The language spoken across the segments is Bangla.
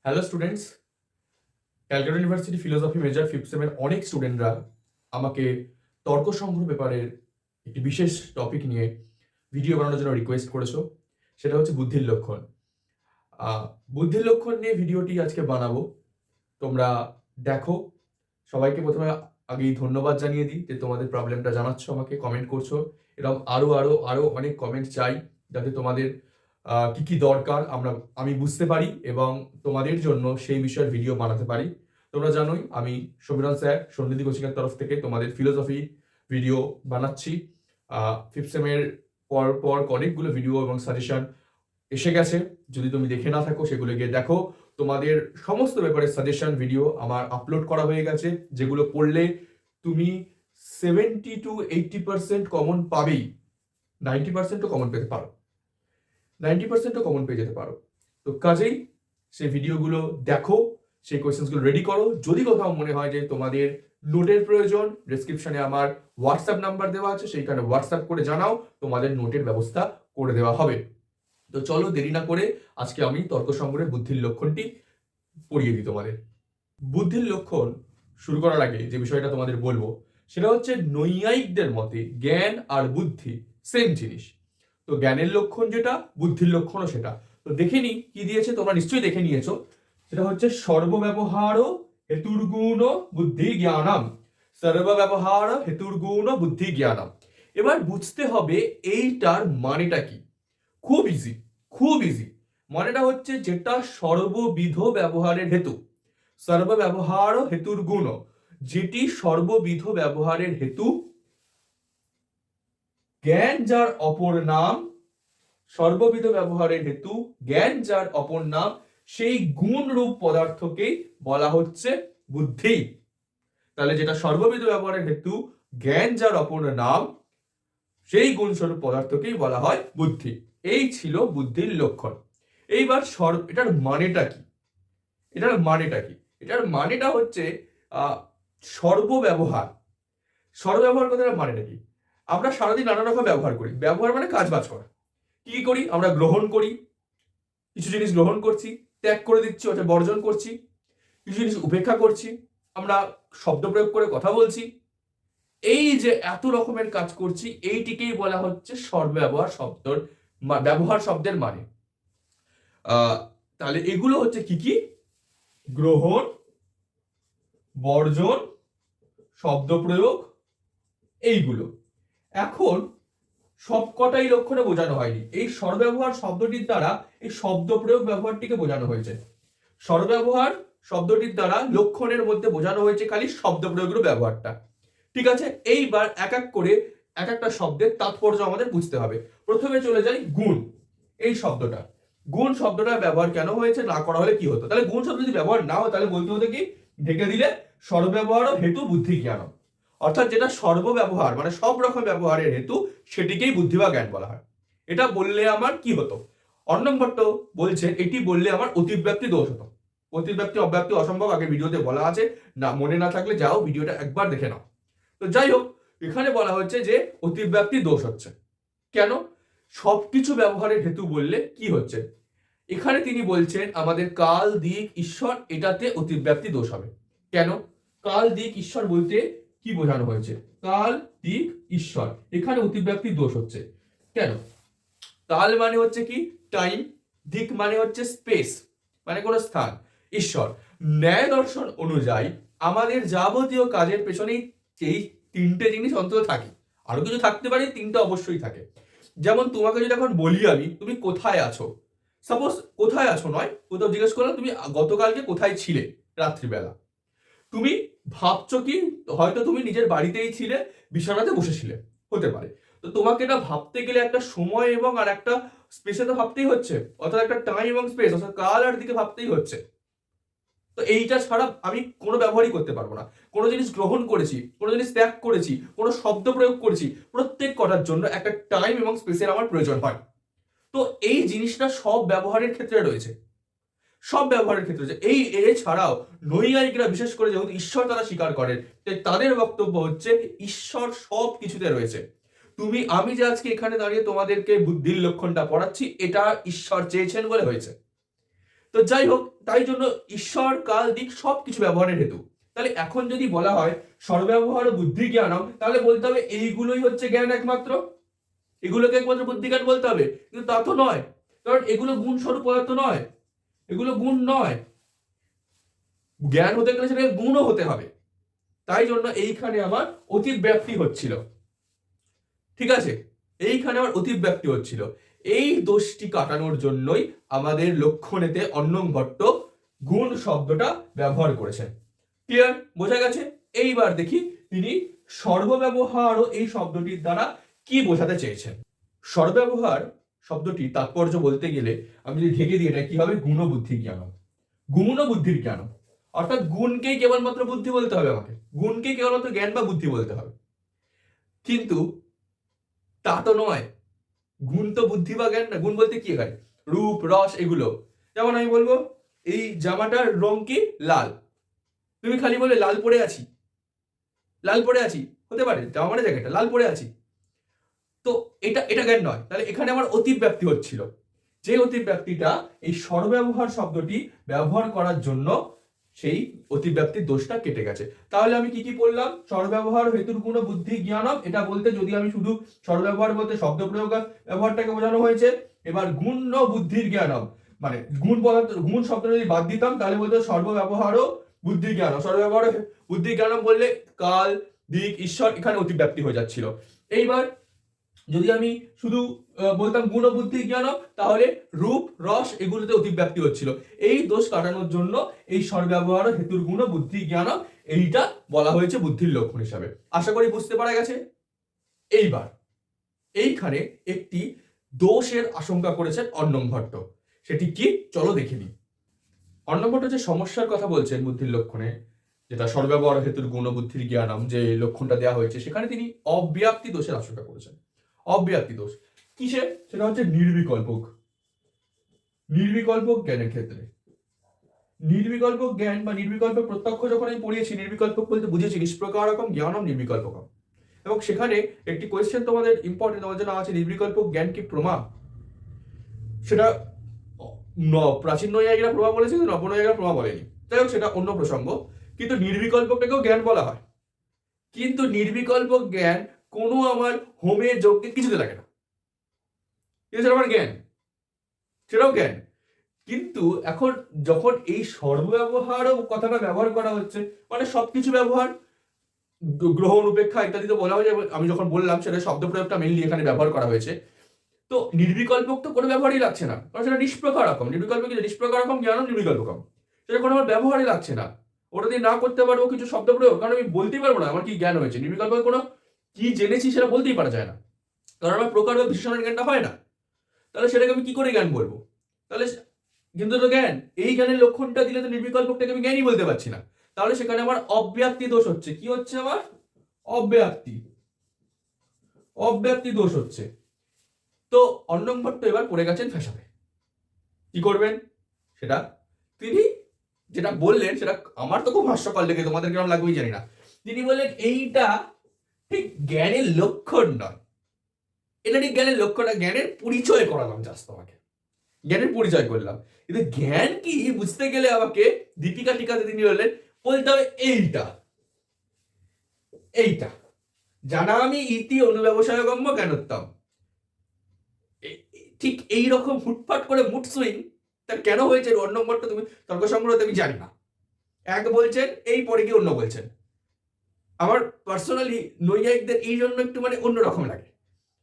Hello students, Calcutta University philosophy major fifth সেমের অনেক স্টুডেন্টরা আমাকে তর্ক সংগ্রহ পেপারের একটি বিশেষ টপিক নিয়ে ভিডিও বানানোর জন্য রিকোয়েস্ট করেছো। সেটা হচ্ছে বুদ্ধির লক্ষণ। বুদ্ধির লক্ষণ নিয়ে ভিডিওটি আজকে বানাবো, তোমরা দেখো। সবাইকে প্রথমে আগেই ধন্যবাদ জানিয়ে দিই যে তোমাদের প্রবলেমটা জানাচ্ছ, আমাকে কমেন্ট করছো। এরকম আরো আরো আরো অনেক কমেন্ট চাই, যাতে তোমাদের কি কি দরকার আমি বুঝতে পারি এবং তোমাদের জন্য সেই বিষয়ের ভিডিও বানাতে পারি। তোমরা জানোই আমি সমীরণ স্যার সন্নিধি কোচিংয়ের তরফ থেকে তোমাদের ফিলোসফি ভিডিও বানাচ্ছি। ফিফথ সেমের পর পর অনেকগুলো ভিডিও এবং সাজেশন এসে গেছে। যদি তুমি দেখে না থাকো সেগুলো গিয়ে দেখো। তোমাদের সমস্ত ব্যাপারে সাজেশন ভিডিও আমার আপলোড করা হয়ে গেছে, যেগুলো পড়লে তুমি 70-80% কমন পাবেই। 90%ও কমন পেতে পারো, 90%ও কমন পেয়ে যেতে পারো। তো কাজেই সেই ভিডিওগুলো দেখো, সেই কোয়েশ্চেন্সগুলো রেডি করো। যদি কোথাও মনে হয় যে তোমাদের নোটের প্রয়োজন, ডেসক্রিপশনে আমার হোয়াটসঅ্যাপ নাম্বার দেওয়া আছে, সেইখানে হোয়াটসঅ্যাপ করে জানাও, তোমাদের নোটের ব্যবস্থা করে দেওয়া হবে। তো চলো দেরি না করে আজকে আমি তর্ক সংগ্রহের বুদ্ধির লক্ষণটি পড়িয়ে দিই তোমাদের। বুদ্ধির লক্ষণ শুরু করার আগে যে বিষয়টা তোমাদের বলবো সেটা হচ্ছে, নৈয়ায়িকদের মতে জ্ঞান আর বুদ্ধি সেম জিনিস। তো জ্ঞানের লক্ষণ যেটা, বুদ্ধির লক্ষণও সেটা। তো দেখে নি কি দিয়েছে, তোমরা নিশ্চয়ই দেখে নিয়েছো। সেটা হচ্ছে সর্বব্যবহার হেতুর্গুণ বুদ্ধি জ্ঞানম। সর্বব্যবহার হেতুর্গুণ বুদ্ধি জ্ঞানম। এবার বুঝতে হবে এইটার মানেটা কি। খুব ইজি, খুব ইজি। মানেটা হচ্ছে যেটা সর্ববিধ ব্যবহারের হেতু। সর্বব্যবহার হেতুর গুণ, যেটি সর্ববিধ ব্যবহারের হেতু। জ্ঞান যার অপর নাম, সর্ববিধ ব্যবহারের হেতু জ্ঞান যার অপর নাম, সেই গুণ রূপ পদার্থকেই বলা হচ্ছে বুদ্ধি। তাহলে যেটা সর্ববিধ ব্যবহারের হেতু, জ্ঞান যার অপর নাম, সেই গুণস্বরূপ পদার্থকেই বলা হয় বুদ্ধি। এই ছিল বুদ্ধির লক্ষণ। এইবার এটার মানেটা কি? এটার মানেটা কি? এটার মানেটা হচ্ছে সর্বব্যবহার। সর্বব্যবহার কথাটার মানেটা কি? আমরা সারাদিন নানা রকম ব্যবহার করি। ব্যবহার মানে কাজ বাজ করা। কি করি? আমরা গ্রহণ করি, কিছু জিনিস গ্রহণ করছি, ত্যাগ করে দিচ্ছি অর্থাৎ বর্জন করছি, কিছু জিনিস উপেক্ষা করছি, আমরা শব্দ প্রয়োগ করে কথা বলছি। এই যে এত রকমের কাজ করছি, এইটিকেই বলা হচ্ছে সর্বব্যবহার শব্দের ব্যবহার শব্দের মানে। তাহলে এগুলো হচ্ছে কি কি? গ্রহণ, বর্জন, শব্দ প্রয়োগ, এইগুলো। এখন সবকটাই লক্ষণে বোঝানো হয়নি। এই সর্বব্যবহার শব্দটির দ্বারা এই শব্দ প্রয়োগ ব্যবহারটিকে বোঝানো হয়েছে। সর্বব্যবহার শব্দটির দ্বারা লক্ষণের মধ্যে বোঝানো হয়েছে খালি শব্দ প্রয়োগের ব্যবহারটা। ঠিক আছে, এইবার এক এক করে এক একটা শব্দের তাৎপর্য আমাদের বুঝতে হবে। প্রথমে চলে যাই গুণ। এই শব্দটা, গুণ শব্দটা ব্যবহার কেন হয়েছে, না করা হলে কি হতো? তাহলে গুণ শব্দ যদি ব্যবহার না হয় তাহলে বলতে হতো কি, ঢেকে দিলে সর্বব্যবহার হেতু বুদ্ধি জ্ঞান। অর্থাৎ যেটা সর্বব্যবহার মানে সব রকম ব্যবহারের হেতু, সেটিকেই বুদ্ধি বা জ্ঞান বলা হয়। এটা বললে আমার কি হতো? অর্ণব ভট্ট বলছে এটি বললে আমার অতিব্যাপ্তি দোষ হতো। অতিব্যাপ্তি অব্যাপ্তি অসম্ভব আগের ভিডিওতে বলা আছে, না মনে না থাকলে যাও ভিডিওটা একবার দেখে নাও। তো যাই হোক, এখানে বলা হচ্ছে যে অতিব্যাপ্তি দোষ হচ্ছে। কেন? সবকিছু ব্যবহারের হেতু বললে কি হচ্ছে? এখানে তিনি বলছেন আমাদের কাল, দিক, ঈশ্বর, এটাতে অতিব্যাপ্তি দোষ হবে। কেন? কাল, দিক, ঈশ্বর বলতে কি বোঝানো হয়েছে? কাল, দিক, ঈশ্বর, এখানে অতিব্যাপ্তি দোষ হচ্ছে কেন? কাল মানে হচ্ছে কি? টাইম। দিক মানে হচ্ছে স্পেস, মানে কোনো স্থান। ঈশ্বর, ন্যায় দর্শন অনুযায়ী আমাদের যাবতীয় কাজের পেছনেই এই তিনটে জিনিস অন্তত থাকে। আরো কিছু থাকতে পারে, তিনটা অবশ্যই থাকে। যেমন তোমাকে যদি এখন বলি আমি, তুমি কোথায় আছো, সাপোজ কোথায় আছো নয়, কোথাও জিজ্ঞেস করলাম তুমি গতকালকে কোথায় ছিলে রাত্রিবেলা, তুমি ভাবছো কি হয়তো তুমি নিজের বাড়িতেই ছিলে, বিছানাতে বসেছিলে, হতে পারে। তো তোমাকে এটা ভাবতে গেলে একটা সময় এবং আর একটা স্পেসে তো ভাবতেই হচ্ছে, অর্থাৎ একটা টাইম এবং স্পেস অর্থাৎ কাল আর দিকে ভাবতেই হচ্ছে। তো এইটা ছাড়া আমি কোনো ব্যবহারই করতে পারবো না। কোনো জিনিস গ্রহণ করেছি, কোনো জিনিস ত্যাগ করেছি, কোনো শব্দ প্রয়োগ করেছি, প্রত্যেক কটার জন্য একটা টাইম এবং স্পেসের আমার প্রয়োজন হয়। তো এই জিনিসটা সব ব্যবহারের ক্ষেত্রে রয়েছে, সব ব্যবহারের ক্ষেত্রে রয়েছে। এই এছাড়াও নৈয়ায়িকরা বিশেষ করে যেহেতু ঈশ্বর তারা স্বীকার করেন, তাদের বক্তব্য হচ্ছে ঈশ্বর সব কিছুতে রয়েছে। আমি যে আজকে এখানে দাঁড়িয়ে তোমাদেরকে বুদ্ধির লক্ষণটা পড়াচ্ছি, এটা ঈশ্বর চেয়েছেন বলে হয়েছে। তো যাই হোক, তাই জন্য ঈশ্বর কাল দিক সবকিছু ব্যবহারের হেতু। তাহলে এখন যদি বলা হয় সর্বব্যবহার বুদ্ধি জ্ঞানম, তাহলে বলতে হবে এইগুলোই হচ্ছে জ্ঞান একমাত্র, এগুলোকে একমাত্র বুদ্ধি জ্ঞান বলতে হবে। কিন্তু তা তো নয়, কারণ এগুলো গুণ স্বরূপ পদার্থ নয়, এগুলো গুণ নয়। জ্ঞান হতে গেলে সেটাকে গুণও হতে হবে। তাই জন্য এইখানে আমার অতিব্যাপ্তি হচ্ছিল, ঠিক আছে, এইখানে আমার অতিব্যাপ্তি হচ্ছিল। এই দোষটি কাটানোর জন্যই আমাদের লক্ষণেতে অন্নং ভট্ট গুণ শব্দটা ব্যবহার করেছেন। ক্লিয়ার, বোঝা গেছে? এইবার দেখি তিনি সর্বব্যবহার ও এই শব্দটির দ্বারা কি বোঝাতে চেয়েছেন। সর্বব্যবহার শব্দটি তাৎপর্য বলতে গেলে আমি যদি ঢেকে দিই, এটা কি হবে? গুণ বুদ্ধি জ্ঞানম, গুণ ও বুদ্ধির জ্ঞানম। অর্থাৎ গুণকেই কেবলমাত্র বুদ্ধি বলতে হবে আমাকে, গুণকেই কেবলমাত্র জ্ঞান বা বুদ্ধি বলতে হবে। কিন্তু তা তো নয়, গুণ তো বুদ্ধি বা জ্ঞান না। গুণ বলতে কি হয়? রূপ, রস, এগুলো। যেমন আমি বলবো এই জামাটার রং কি? লাল। তুমি খালি বলে লাল পরে আছি, লাল পরে আছি, হতে পারে জামা মানে জ্যাকেটটা লাল পরে আছি, তো এটা এটা জ্ঞান নয়। তাহলে এখানে আমার অতিব্যাপ্তি হচ্ছিল, যে অতিব্যাপ্তিটা এই সর্বব্যবহার শব্দটি ব্যবহার করার জন্য সেই অতিব্যাপ্তির দোষটা কেটে গেছে। তাহলে আমি কি কি বললাম? সর্বব্যবহার হেতুর গুণ বুদ্ধি জ্ঞানম, এটা বলতে যদি আমি শুধু সর্বব্যবহার বলতে শব্দ প্রয়োগ ব্যবহারটাকে বোঝানো হয়েছে। এবার গুণ ও বুদ্ধির জ্ঞানম, মানে গুণ পদার্থ, গুণ শব্দ যদি বাদ দিতাম তাহলে বলতো সর্বব্যবহার ও বুদ্ধি জ্ঞানম। সর্বব্যবহার বুদ্ধি জ্ঞানম বললে কাল, দিক, ঈশ্বর এখানে অতিব্যাপ্তি হয়ে যাচ্ছিল। এইবার যদি আমি শুধু বলতাম গুণ বুদ্ধি জ্ঞান, তাহলে রূপ, রস এগুলোতে অতিব্যাপ্তি হচ্ছিল। এই দোষ কাটানোর জন্য এই সর্বব্যবহার হেতুর গুণ বুদ্ধি জ্ঞান এইটা বলা হয়েছে বুদ্ধির লক্ষণ হিসাবে। আশা করি বুঝতে পারা গেছে। এইবার এইখানে একটি দোষের আশঙ্কা করেছেন অন্নং ভট্ট, সেটি কি চলো দেখে নিই। অন্নং ভট্ট যে সমস্যার কথা বলছেন বুদ্ধির লক্ষণে, যেটা সর্বব্যবহার হেতুর গুণ বুদ্ধির জ্ঞানম যে লক্ষণটা দেওয়া হয়েছে, সেখানে তিনি অব্যাপ্তি দোষের আশঙ্কা করেছেন। অব্যাপ্তি দোষ কিসে? সেটা হচ্ছে নির্বিকল্পক, নির্বিকল্পক জ্ঞানের ক্ষেত্রে। নির্বিকল্পক জ্ঞান বা নির্বিকল্প প্রত্যক্ষ যখন আমি পড়িয়েছি, নির্বিকল্পক বলতে বুঝেছি নিষ্প্রকারকম জ্ঞানম নির্বিকল্পকম। এবং সেখানে একটি কোয়েশ্চেন তোমাদের ইম্পর্টেন্ট তোমাদের জন্য আছে, নির্বিকল্পক জ্ঞান কি প্রমা? সেটা প্রাচীন নৈয়ায়িকরা প্রমা বলেছে, কিন্তু নবনৈয়ায়িকরা প্রমা বলেনি। যাই হোক, সেটা অন্য প্রসঙ্গ। কিন্তু নির্বিকল্পকটাকেও জ্ঞান বলা হয়। কিন্তু নির্বিকল্পক জ্ঞান কোনো আমার হোমে যজ্ঞে কিছুতে লাগে না, সেটা আমার জ্ঞান, সেটাও জ্ঞান। কিন্তু এখন যখন এই সর্বব্যবহার কথাটা ব্যবহার করা হচ্ছে, মানে সবকিছু ব্যবহার, গ্রহণ, উপেক্ষা ইত্যাদিতে বলা হয়েছে। আমি যখন বললাম সেটা শব্দ প্রয়োগটা মেইনলি এখানে ব্যবহার করা হয়েছে। তো নির্বিকল্পক তো কোনো ব্যবহারই লাগছে না, কারণ সেটা নিষ্প্রকারকম। নির্বিকল্প কি? নিষ্প্রকারকম জ্ঞানম নির্বিকল্পকম, সেটা কোনো আমার ব্যবহারই লাগছে না। ওটা দিয়ে না করতে পারবো কিছু শব্দ প্রয়োগ, কারণ আমি বলতেই পারবো না আমার কি জ্ঞান হয়েছে। নির্বিকল্পক কোনো কি জেনেছি সেটা বলতেই পারা যায় না, কারণ আমার প্রকার বা বিশেষণের জ্ঞানটা হয় না। তাহলে সেটাকে আমি কি করে জ্ঞান বলবো? তাহলে কিন্তু তো জ্ঞান, এই জ্ঞানের লক্ষণটা দিলে তো নির্বিকল্পকটাকে আমি জ্ঞানই বলতে পারছি না। তাহলে সেখানে আমার অব্যাপ্তি দোষ হচ্ছে। কি হচ্ছে আমার? অব্যাপ্তি, অব্যাপ্তি দোষ হচ্ছে। তো অন্নং ভট্ট এবার পড়ে গেছেন ফ্যাসাদে। কি করবেন সেটা তিনি যেটা বললেন, সেটা আমার তো খুব হাস্যকর লেগে, তোমাদের কেমন লাগবেই জানি না। তিনি বললেন এইটা ঠিক জ্ঞানের লক্ষণ নয়, এটা ঠিক জ্ঞানের লক্ষণ না, জ্ঞানের পরিচয় করালাম জাস্ট তোমাকে, জ্ঞানের পরিচয় করলাম। কিন্তু জ্ঞান কি বুঝতে গেলে আমাকে দীপিকা টিকাতে তিনি বললেন বলতে হবে এইটা, এইটা জানা আমি ইতি অনুব্যবসায়গম্য জ্ঞানোত্তম। ঠিক এইরকম হুটফাট করে মুড সুইং তার কেন হয়েছে অন্য নম্বরটা তুমি তর্ক সংগ্রহতে আমি জানি না। এক বলছেন, এই পরে কি অন্য বলছেন। আমার পার্সোনালি নৈয়ায়িকদের এই জন্য একটু মানে অন্যরকম লাগে।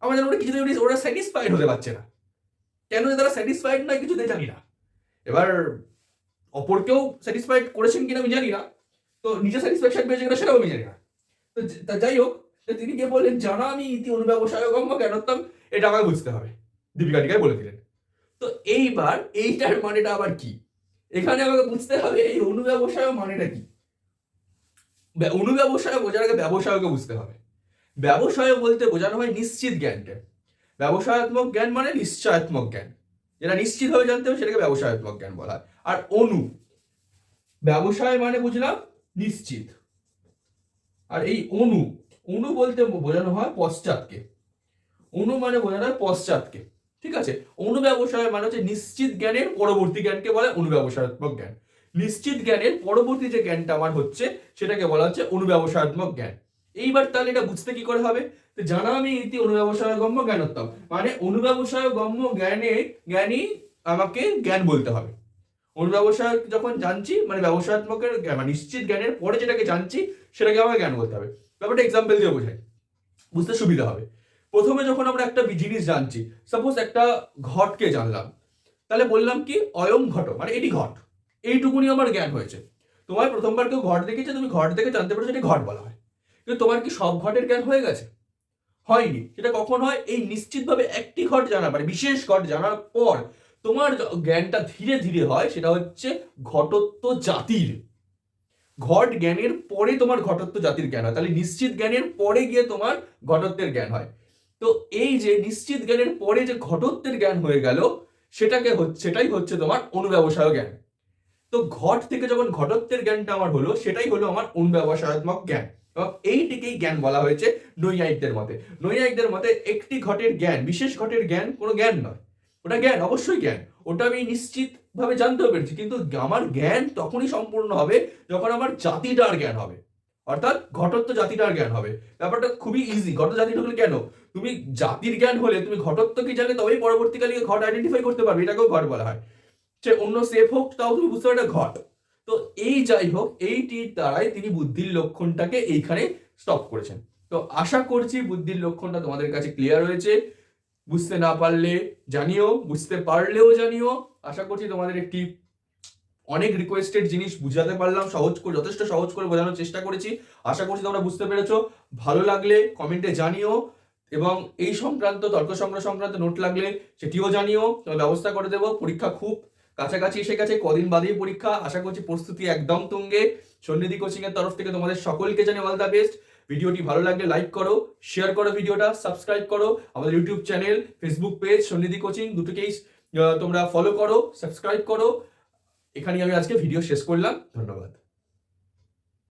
আমার যেন ওরা কিছুতে ওরা স্যাটিসফাইড হতে পারছে না। কেন যে তারা স্যাটিসফাইড নয় কিছুতে জানি না। এবার অপরকেও স্যাটিসফাইড করেছেন কিনা আমি জানি না, তো নিজে স্যাটিসফ্যাকশন পেয়েছে কিনা সেটাও আমি জানি না। তো যাই হোক, তিনি কে বললেন জানা আমি ইতি অনুব্যবসায়গম্য জ্ঞানোত্তম, এটা আমাকে বুঝতে হবে। দীপিকা টিকায় বলে দিলেন। তো এইবার এইটার মানেটা আবার কি? এখানে আমাকে বুঝতে হবে এই অনুব্যবসায় মানেটা কি। অনুব্যবসায় বোঝার আগে ব্যবসায়কে বুঝতে হবে। ব্যবসায় বলতে বোঝানো হয় নিশ্চিত জ্ঞানকে। ব্যবসায়াত্মক জ্ঞান মানে নিশ্চয়াত্মক জ্ঞান, যেটা নিশ্চিত ভাবে জানতে হবে সেটাকে ব্যবসায়াত্মক জ্ঞান বলা হয়। আর ব্যবসায় মানে বুঝলাম নিশ্চিত, আর এই অনু বলতে বোঝানো হয় পশ্চাৎকে। অনু মানে বোঝানো হয় পশ্চাৎকে। ঠিক আছে, অনুব্যবসায় মানে হচ্ছে নিশ্চিত জ্ঞানের পরবর্তী জ্ঞানকে বলে অনুব্যবসায়াত্মক জ্ঞান। নিশ্চিত জ্ঞানের পরবর্তী যে জ্ঞানটা আমার হচ্ছে সেটাকে বলা হচ্ছে অনুব্যবসায়াত্মক জ্ঞান। এইবার তাহলে এটা বুঝতে কি করে হবে, তো জানা আমি ইতি অনুব্যবসায় গম্য জ্ঞানোত্তম, মানে অনুব্যবসায় গম্য জ্ঞানী আমাকে জ্ঞান বলতে হবে। অনুব্যবসায় যখন জানছি মানে ব্যবসায়াত্মকের মানে নিশ্চিত জ্ঞানের পরে যেটাকে জানছি সেটাকে আমাকে জ্ঞান বলতে হবে। ব্যাপারটা এক্সাম্পল দিয়ে বোঝাই, বুঝতে সুবিধা হবে। প্রথমে যখন আমরা একটা জিনিস জানছি, সাপোজ একটা ঘটকে জানলাম, তাহলে বললাম কি অয়ং ঘট, মানে এটি ঘট, এইটুকুনি আমার জ্ঞান হয়েছে। তোমার প্রথমবার কেউ ঘট দেখেছে, তুমি ঘট দেখে জানতে পারছো এটি ঘট বলা হয়, কিন্তু তোমার কি সব ঘটের জ্ঞান হয়ে গেছে? হয়নি। সেটা কখন হয়? এই নিশ্চিতভাবে একটি ঘট জানার মানে বিশেষ ঘট জানার পর তোমার জ্ঞানটা ধীরে ধীরে হয়, সেটা হচ্ছে ঘটত্ব জাতির। ঘট জ্ঞানের পরে তোমার ঘটত্ব জাতির জ্ঞান হয়, তাহলে নিশ্চিত জ্ঞানের পরে গিয়ে তোমার ঘটত্বের জ্ঞান হয়। তো এই যে নিশ্চিত জ্ঞানের পরে যে ঘটত্বের জ্ঞান হয়ে গেল, সেটাই হচ্ছে তোমার অনুব্যবসায় জ্ঞান। তো ঘট থেকে যখন ঘটত্বের জ্ঞানটা আমার হলো, সেটাই হলো আমার অনুব্যবসায়াত্মক জ্ঞান। এবং এইটিকেই জ্ঞান বলা হয়েছে নৈয়ায়িকদের মতে। নৈয়ায়িকদের মতে একটি ঘটের জ্ঞান, বিশেষ ঘটের জ্ঞান কোনো জ্ঞান নয়, ওটা জ্ঞান, অবশ্যই জ্ঞান, ওটা আমি নিশ্চিত ভাবে জানতেও পেরেছি, কিন্তু আমার জ্ঞান তখনই সম্পূর্ণ হবে যখন আমার জাতিটার জ্ঞান হবে, অর্থাৎ ঘটত্ব জাতিটার জ্ঞান হবে। ব্যাপারটা খুবই ইজি। ঘটত্ব জাতিটা হলে কেন, তুমি জাতির জ্ঞান হলে তুমি ঘটত্ব কি জানলে তবেই পরবর্তীকালে ঘট আইডেন্টিফাই করতে পারবে, এটাকেও ঘট বলা হয়। সে অন্য সেফ হোক তাও তুমি বুঝতে পারবে ঘট। তো এই যাই হোক, এইটির দ্বারাই তিনি বুদ্ধির লক্ষণটাকে এইখানে স্টপ করেছেন। তো আশা করছি বুদ্ধির লক্ষণটা তোমাদের কাছে ক্লিয়ার হয়েছে। বুঝতে না পারলে জানিও, বুঝতে পারলেও জানিও। আশা করছি তোমাদের একটি অনেক রিকোয়েস্টেড জিনিস বুঝাতে পারলাম, যথেষ্ট সহজ করে বোঝানোর চেষ্টা করেছি। আশা করছি তোমরা বুঝতে পেরেছো। ভালো লাগলে কমেন্টে জানিও, এবং এই সংক্রান্ত তর্ক সংগ্রহ সংক্রান্ত নোট লাগলে সেটিও জানিও, ব্যবস্থা করে দেবো। পরীক্ষা খুব কাছাকাছি এসে গেছে, কদিন বাদেই পরীক্ষা। আশা করছি প্রস্তুতি একদম তুঙ্গে। সন্নিধি কোচিং এর তরফ থেকে তোমাদের সকলকে জানি অল দ্য বেস্ট। ভিডিওটি ভালো লাগলে লাইক করো, শেয়ার করো ভিডিওটা, সাবস্ক্রাইব করো আমাদের YouTube channel, Facebook page Sannidhi coaching, দুটোকেই তোমরা ফলো করো, সাবস্ক্রাইব করো। এখানেই আমি আজকে ভিডিও শেষ করলাম। ধন্যবাদ।